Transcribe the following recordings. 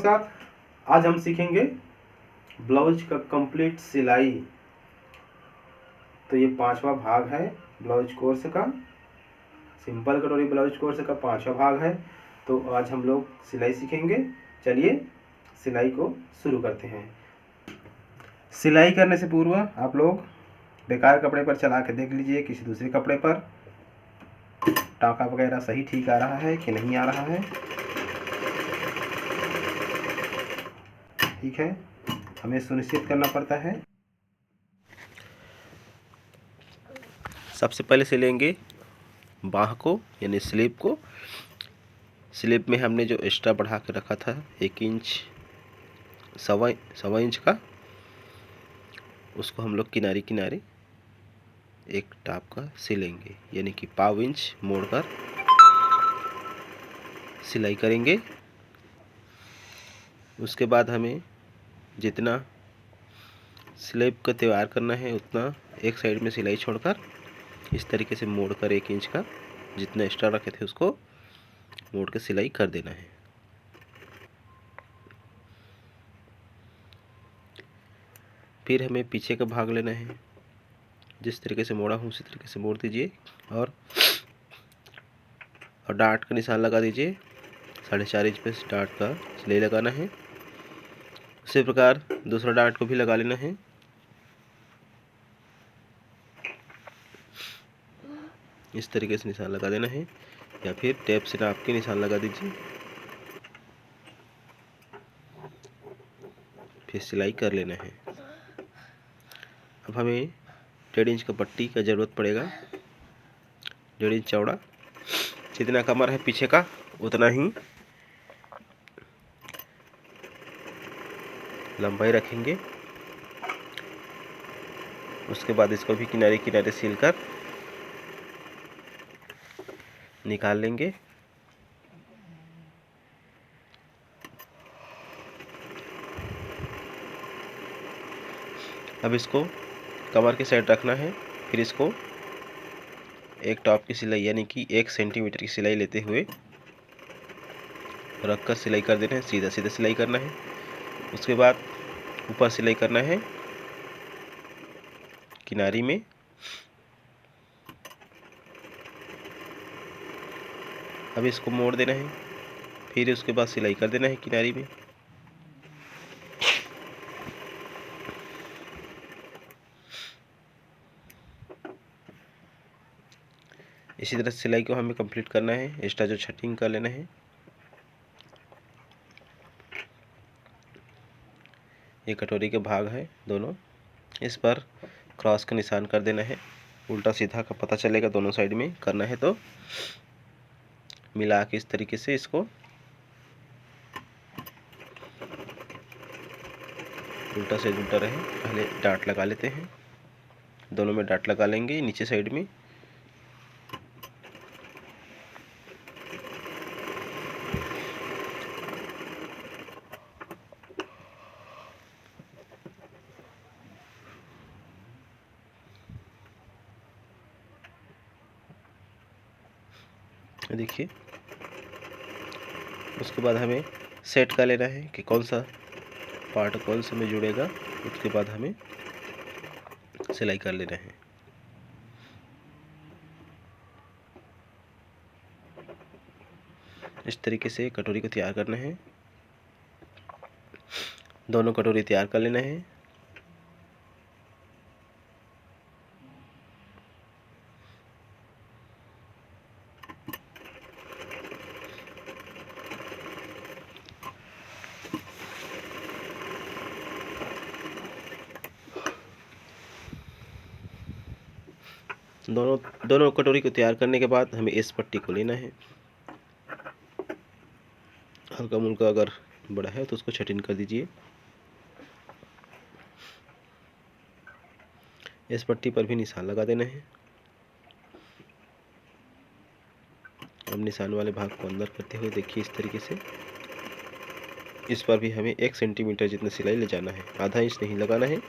नमस्कार। आज हम सीखेंगे ब्लाउज का कंप्लीट सिलाई। तो ये 5वां भाग है ब्लाउज कोर्स का। सिंपल कटोरी ब्लाउज कोर्स का 5वां भाग है। तो आज हम लोग सिलाई सीखेंगे। चलिए सिलाई को शुरू करते हैं। सिलाई करने से पूर्व आप लोग बेकार कपड़े पर चला के देख लीजिए, किसी दूसरे कपड़े पर टाँका वगैरह सही ठीक आ रहा है कि नहीं आ रहा है। ठीक है, हमें सुनिश्चित करना पड़ता है। सबसे पहले सिलेंगे बाह को यानी स्लीव को। स्लीव में हमने जो एक्स्ट्रा बढ़ा के रखा था 1 इंच सवा इंच का, उसको हम लोग किनारे किनारे एक टाप का सिलेंगे, यानी कि पाव इंच मोड़कर सिलाई करेंगे। उसके बाद हमें जितना स्लीव का तैयार करना है उतना एक साइड में सिलाई छोड़कर इस तरीके से मोड़कर 1 इंच का जितना एक्स्ट्रा रखे थे उसको मोड़ के सिलाई कर देना है। फिर हमें पीछे का भाग लेना है। जिस तरीके से मोड़ा हूँ उसी तरीके से मोड़ दीजिए और डाट का निशान लगा दीजिए। 4.5 इंच पे डाट का सिलाई लगाना है। उसी प्रकार दूसरा डाट को भी लगा लेना है। इस तरीके से निशान लगा देना है, या फिर टेप से नाप के निशान लगा दीजिए। फिर सिलाई कर लेना है। अब हमें 1.5 इंच का पट्टी का ज़रूरत पड़ेगा। 1.5 इंच चौड़ा, जितना कमर है पीछे का उतना ही लंबाई रखेंगे। उसके बाद इसको भी किनारे किनारे सिलकर निकाल लेंगे। अब इसको कमर की साइड रखना है। फिर इसको एक टॉप की सिलाई यानी कि 1 सेंटीमीटर की सिलाई लेते हुए रखकर सिलाई कर देना है। सीधा सीधा सिलाई करना है। उसके बाद ऊपर सिलाई करना है किनारी में। अब इसको मोड़ देना है। फिर उसके बाद सिलाई कर देना है किनारी में। इसी तरह सिलाई को हमें कंप्लीट करना है। एक्स्ट्रा जो छटिंग कर लेना है। ये कटोरी के भाग है दोनों, इस पर क्रॉस का निशान कर देना है। उल्टा सीधा का पता चलेगा दोनों साइड में करना है। तो मिला के इस तरीके से इसको उल्टा से उल्टा रहे। पहले डाट लगा लेते हैं। दोनों में डाट लगा लेंगे नीचे साइड में। देखिए, उसके बाद हमें सेट कर लेना है कि कौन सा पार्ट कौन से में जुड़ेगा। उसके बाद हमें सिलाई कर लेना है। इस तरीके से कटोरी को तैयार करना है। दोनों कटोरी तैयार कर लेना है। दोनों कटोरी को तैयार करने के बाद हमें इस पट्टी को लेना है। हल्का मुल्का अगर बड़ा है तो उसको छटिन कर दीजिए। इस पट्टी पर भी निशान लगा देना है। अब निशान वाले भाग को अंदर करते हुए देखिए इस तरीके से इस पर भी हमें 1 सेंटीमीटर जितना सिलाई ले जाना है। आधा इंच नहीं लगाना है,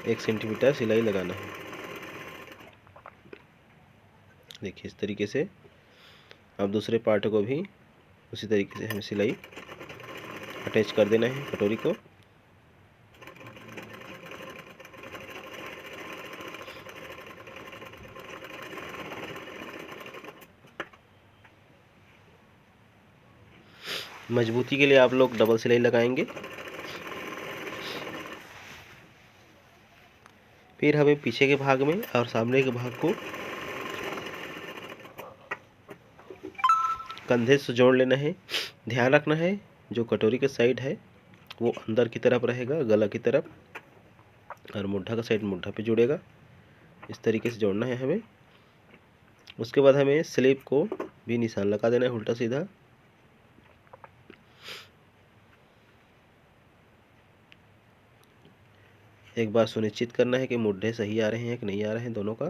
1 सेंटीमीटर सिलाई लगाना है। देखिए इस तरीके से। अब दूसरे पार्ट को भी उसी तरीके से हमें सिलाई अटैच कर देना है कटोरी को। मजबूती के लिए आप लोग डबल सिलाई लगाएंगे। फिर हमें पीछे के भाग में और सामने के भाग को कंधे से जोड़ लेना है। ध्यान रखना है जो कटोरी का साइड है वो अंदर की तरफ रहेगा, गला की तरफ, और मुड्ढा का साइड मुड्ढा पे जुड़ेगा। इस तरीके से जोड़ना है हमें। उसके बाद हमें स्लिप को भी निशान लगा देना है उल्टा सीधा। एक बार सुनिश्चित करना है कि मुड्ढे सही आ रहे हैं कि नहीं आ रहे हैं दोनों का।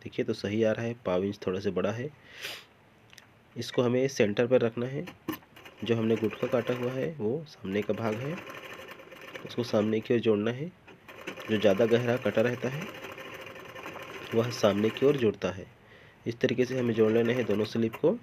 देखिए तो सही आ रहा है, पाव इंच थोड़ा से बड़ा है। इसको हमें सेंटर पर रखना है। जो हमने गुटका काटा हुआ है वो सामने का भाग है, उसको सामने की ओर जोड़ना है। जो ज़्यादा गहरा कटा रहता है वह सामने की ओर जुड़ता है। इस तरीके से हमें जोड़ लेना है दोनों स्लिप को।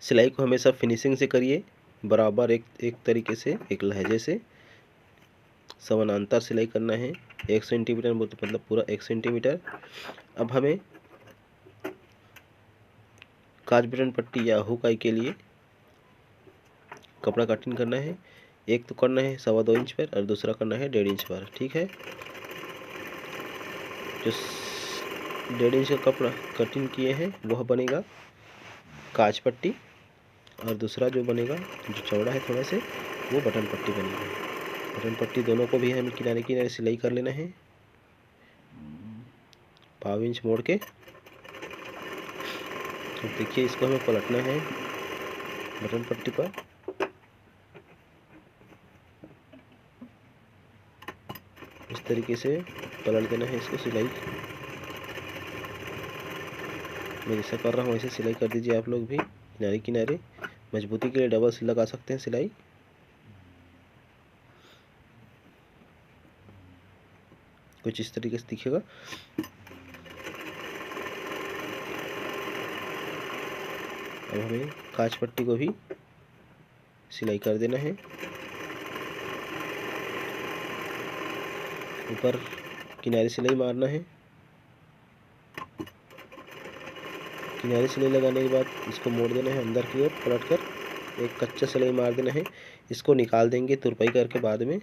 सिलाई को हमेशा फिनिशिंग से करिए, बराबर एक तरीके से, एक लहजे से समानांतर सिलाई करना है। 1 सेंटीमीटर मतलब पूरा 1 सेंटीमीटर। अब हमें काज बटन पट्टी या हुक आई के लिए कपड़ा कटिंग करना है। एक तो करना है 2.25 इंच पर और दूसरा करना है 1.5 इंच पर। ठीक है, जो 1.5 इंच का कपड़ा कटिंग किए हैं वह बनेगा काज पट्टी, और दूसरा जो बनेगा जो चौड़ा है थोड़ा से वो बटन पट्टी बनेगी। बटन पट्टी दोनों को भी हमें किनारे किनारे सिलाई कर लेना है, पाव इंच मोड़ के। तो देखिए इसको हमें पलटना है बटन पट्टी पर। इस तरीके से पलट देना है इसको। सिलाई मैं जैसा कर रहा हूँ वैसे सिलाई कर दीजिए आप लोग भी किनारे किनारे। मजबूती के लिए डबल लगा सकते हैं सिलाई। कुछ इस तरीके से दिखेगा। अब हमें काज पट्टी को भी सिलाई कर देना है। ऊपर किनारे सिलाई मारना है। किनारे सिलाई लगाने के बाद इसको मोड़ देना है अंदर की ओर पलट कर। एक कच्चा सिलाई मार देना है। इसको निकाल देंगे तुरपाई करके बाद में।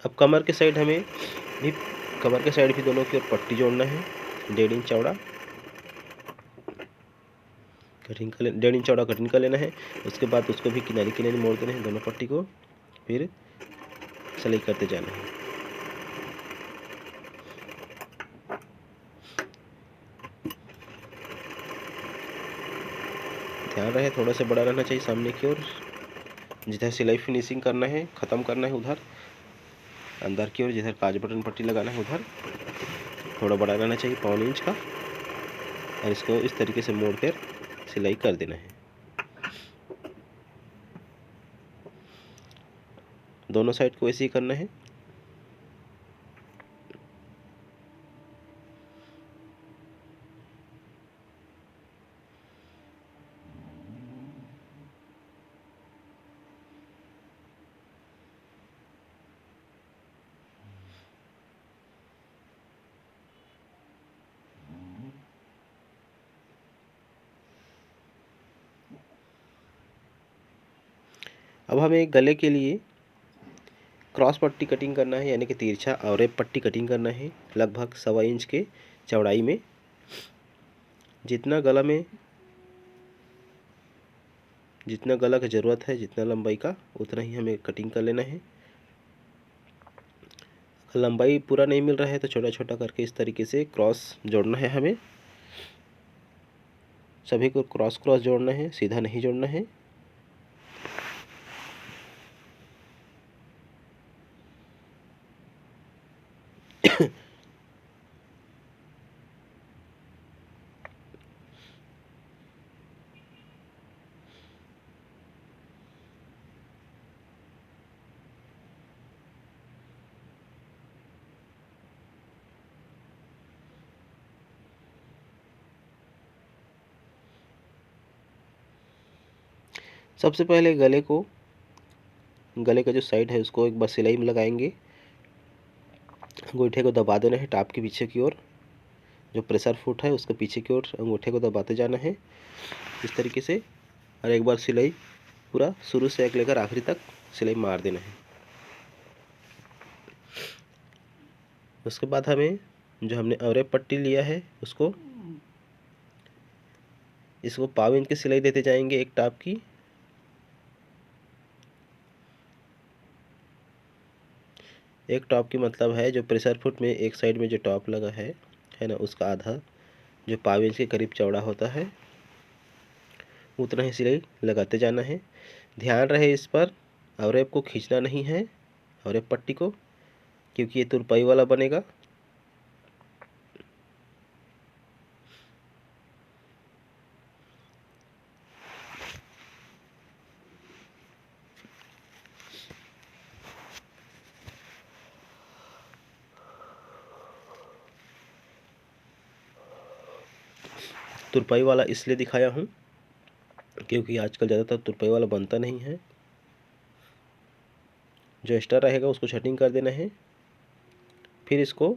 अब कमर के साइड हमें भी कमर के साइड भी दोनों की ओर पट्टी जोड़ना है 1.5 इंच चौड़ा। कटिंग कर 1.5 इंच चौड़ा कटिंग कर लेना है। उसके बाद उसको भी किनारे किनारे मोड़ देना है दोनों पट्टी को, फिर सिलाई करते जाना है। ध्यान रहे थोड़ा सा बड़ा रहना चाहिए सामने की ओर। जिधर सिलाई फिनिशिंग करना है, ख़त्म करना है, उधर अंदर की ओर जिधर काज बटन पट्टी लगाना है उधर थोड़ा बड़ा रहना चाहिए 1.25 इंच का। और इसको इस तरीके से मोड़ कर सिलाई कर देना है। दोनों साइड को ऐसे ही करना है। अब हमें गले के लिए क्रॉस पट्टी कटिंग करना है, यानी कि तिरछा और रेप पट्टी कटिंग करना है लगभग 1.25 इंच के चौड़ाई में। जितना गला में जितना गला की ज़रूरत है, जितना लंबाई का, उतना ही हमें कटिंग कर लेना है। लंबाई पूरा नहीं मिल रहा है तो छोटा छोटा करके इस तरीके से क्रॉस जोड़ना है हमें। सभी को क्रॉस क्रॉस जोड़ना है, सीधा नहीं जोड़ना है। सबसे पहले गले का जो साइड है उसको एक बार सिलाई में लगाएंगे। अंगूठे को दबा देना है टाप के पीछे की ओर, जो प्रेशर फुट है उसके पीछे की ओर अंगूठे को दबाते जाना है इस तरीके से, और एक बार सिलाई पूरा शुरू से एक लेकर आखिरी तक सिलाई मार देना है। उसके बाद हमें जो हमने अवरे पट्टी लिया है इसको पाव इंच की सिलाई देते जाएंगे एक टाप की। एक टॉप की मतलब है जो प्रेशर फुट में एक साइड में जो टॉप लगा है ना, उसका आधा जो पाव इंच के करीब चौड़ा होता है उतना ही सिलाई लगाते जाना है। ध्यान रहे इस पर अवरेप को खींचना नहीं है, अवरेप पट्टी को, क्योंकि ये तुरपाई वाला बनेगा। तुरपाई वाला इसलिए दिखाया हूँ क्योंकि आजकल ज़्यादातर तुरपाई वाला बनता नहीं है। जो एक्स्ट्रा रहेगा उसको कटिंग कर देना है। फिर इसको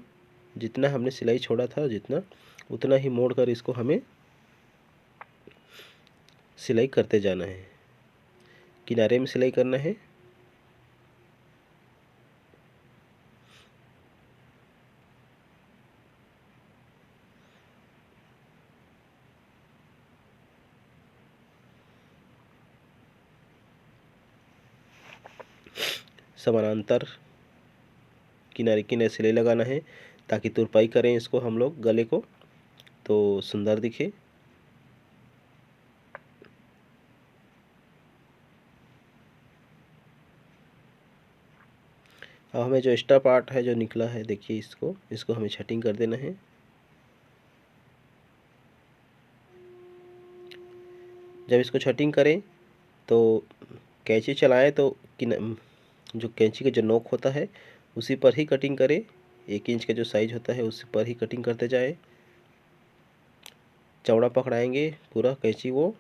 जितना हमने सिलाई छोड़ा था उतना ही मोड़ कर इसको हमें सिलाई करते जाना है। किनारे में सिलाई करना है। समानांतर किनारे किनारे सिलाई लगाना है ताकि तुरपाई करें इसको हम लोग गले को तो सुंदर दिखे। अब हमें जो एक्स्ट्रा पार्ट है जो निकला है, देखिए इसको हमें कटिंग कर देना है। जब इसको कटिंग करें तो कैंची चलाएं तो जो कैंची का जो नोक होता है उसी पर ही कटिंग करें। 1 इंच का जो साइज होता है उसी पर ही कटिंग करते जाए। चौड़ा पकड़ाएंगे पूरा कैंची वो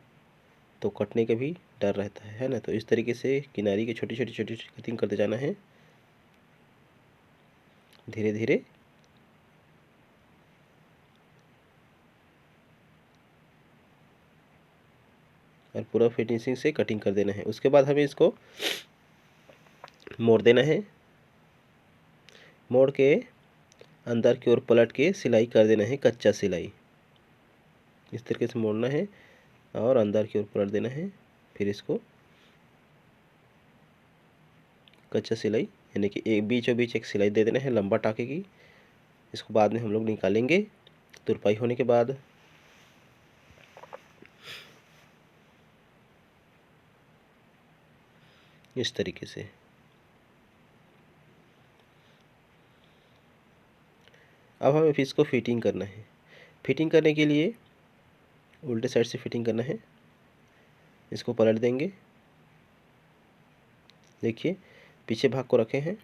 तो कटने का भी डर रहता है ना। तो इस तरीके से किनारी की छोटी छोटी कटिंग करते जाना है धीरे धीरे। और पूरा फिनिशिंग से कटिंग कर देना है। उसके बाद हमें इसको मोड़ देना है। मोड़ के अंदर की ओर पलट के सिलाई कर देना है, कच्चा सिलाई इस तरीके से मोड़ना है और अंदर की ओर पलट देना है। फिर इसको कच्चा सिलाई यानी कि एक बीचों बीच एक सिलाई दे देना है लंबा टाके की। इसको बाद में हम लोग निकालेंगे तुरपाई होने के बाद। इस तरीके से अब हमें इसको फिटिंग करना है। फिटिंग करने के लिए उल्टे साइड से फिटिंग करना है। इसको पलट देंगे, देखिए पीछे भाग को रखे हैं।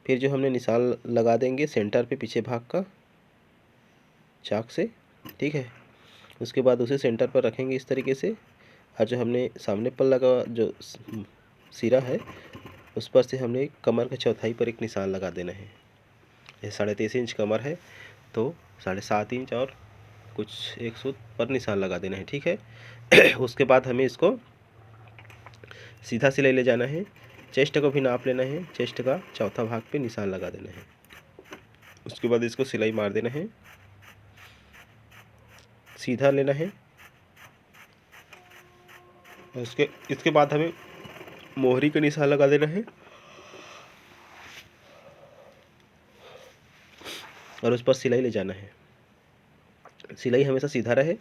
फिर जो हमने निशान लगा देंगे सेंटर पे पीछे भाग का चाक से, ठीक है। उसके बाद उसे सेंटर पर रखेंगे इस तरीके से। और जो हमने सामने पर लगा जो सिरा है उस पर से हमने कमर के चौथाई पर एक निशान लगा देना है। ये 3.5 इंच कमर है तो 7.5 इंच और कुछ एक सूत पर निशान लगा देना है, ठीक है। उसके बाद हमें इसको सीधा सिलाई ले जाना है। चेस्ट को भी नाप लेना है, चेस्ट का चौथा भाग पे निशान लगा देना है। उसके बाद इसको सिलाई मार देना है, सीधा लेना है। इसके बाद हमें मोहरी का निशान लगा देना है और उस पर सिलाई ले जाना है। सिलाई हमेशा सीधा रहे।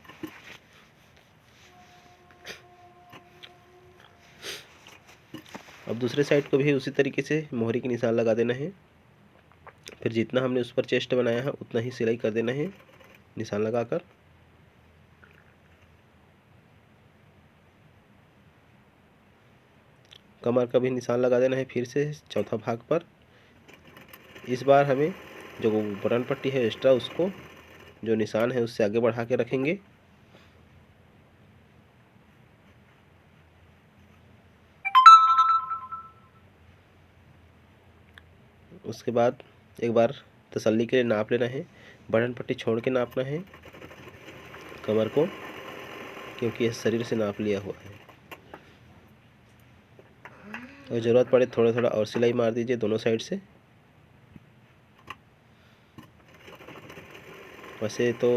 अब दूसरे साइड को भी उसी तरीके से मोहरी के निशान लगा देना है। फिर जितना हमने उस पर चेस्ट बनाया है उतना ही सिलाई कर देना है निशान लगाकर। कमर का भी निशान लगा देना है फिर से चौथा भाग पर। इस बार हमें जो बटन पट्टी है एक्स्ट्रा, उसको जो निशान है उससे आगे बढ़ा के रखेंगे। उसके बाद एक बार तसल्ली के लिए नाप लेना है। बटन पट्टी छोड़ के नापना है कमर को, क्योंकि यह शरीर से नाप लिया हुआ है। अगर ज़रूरत पड़े थोड़ा थोड़ा और सिलाई मार दीजिए दोनों साइड से। वैसे तो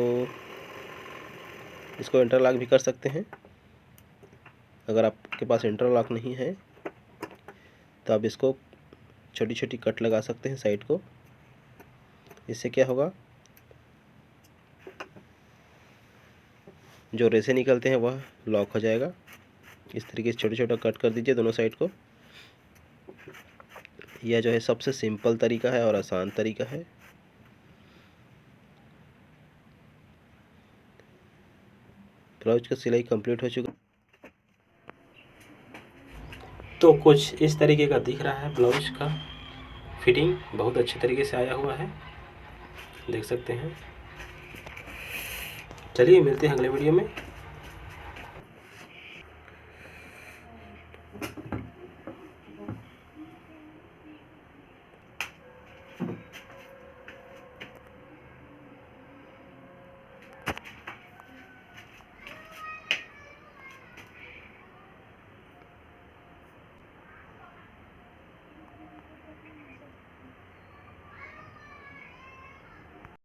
इसको इंटरलॉक भी कर सकते हैं। अगर आपके पास इंटरलॉक नहीं है तो आप इसको छोटी छोटी कट लगा सकते हैं साइड को। इससे क्या होगा, जो रेसे निकलते हैं वह लॉक हो जाएगा। इस तरीके से छोटे छोटे कट कर दीजिए दोनों साइड को। यह जो है सबसे सिंपल तरीका है और आसान तरीका है। ब्लाउज का सिलाई कंप्लीट हो चुका। तो कुछ इस तरीके का दिख रहा है ब्लाउज का। फिटिंग बहुत अच्छे तरीके से आया हुआ है, देख सकते हैं। चलिए मिलते हैं अगले वीडियो में।